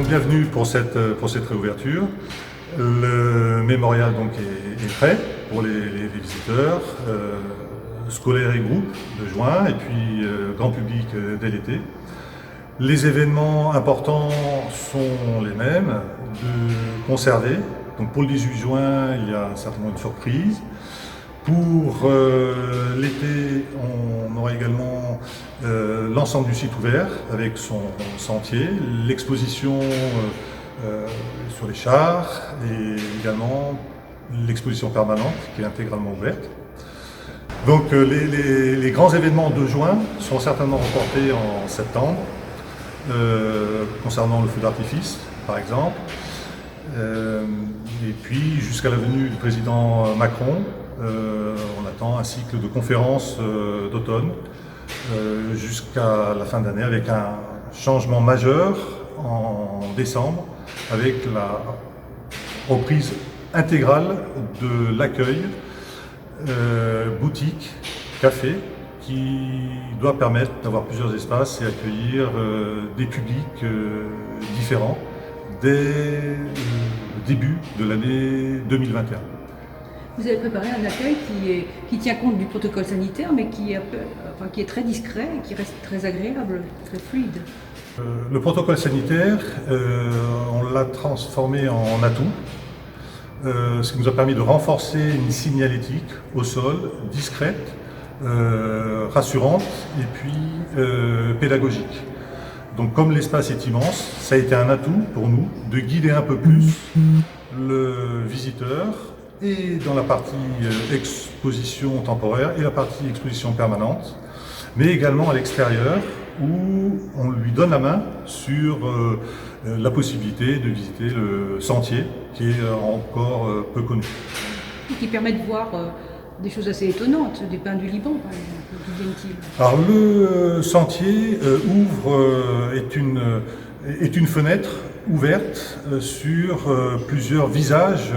bienvenue pour cette réouverture. Le mémorial donc est prêt pour les visiteurs, scolaires et groupes de juin, et puis grand public dès l'été. Les événements importants sont les mêmes, de conserver. Donc pour le 18 juin, il y a certainement une surprise. Pour l'été, on aura également l'ensemble du site ouvert avec son sentier, l'exposition sur les chars et également l'exposition permanente qui est intégralement ouverte. Donc les grands événements de juin seront certainement reportés en septembre, concernant le feu d'artifice par exemple. Et puis jusqu'à la venue du président Macron, on attend un cycle de conférences d'automne jusqu'à la fin d'année avec un changement majeur en décembre avec la reprise intégrale de l'accueil boutique, café qui doit permettre d'avoir plusieurs espaces et accueillir des publics différents dès le début de l'année 2021. Vous avez préparé un accueil qui tient compte du protocole sanitaire, mais qui est très discret et qui reste très agréable, très fluide. Le protocole sanitaire, on l'a transformé en atout, ce qui nous a permis de renforcer une signalétique au sol, discrète, rassurante et puis pédagogique. Donc comme l'espace est immense, ça a été un atout pour nous de guider un peu plus le visiteur et dans la partie exposition temporaire et la partie exposition permanente, mais également à l'extérieur où on lui donne la main sur la possibilité de visiter le sentier qui est encore peu connu. Et qui permet de voir des choses assez étonnantes, des pins du Liban par exemple, d'où viennent-ils? Alors le sentier est une fenêtre ouverte sur plusieurs visages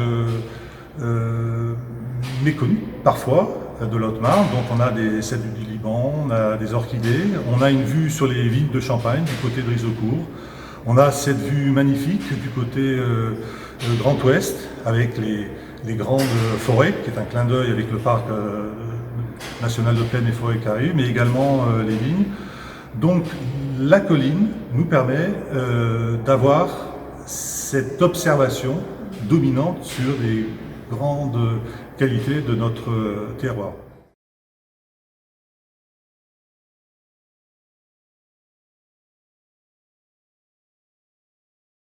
méconnus parfois de la Haute-Marne. Donc on a des cèdres du Liban, on a des orchidées, on a une vue sur les vignes de Champagne du côté de Rizeaucourt. On a cette vue magnifique du côté Grand Ouest avec les grandes forêts, qui est un clin d'œil avec le parc national de plaine et forêt Caraïbes, mais également les vignes. Donc la colline nous permet d'avoir cette observation dominante sur les grandes qualités de notre terroir.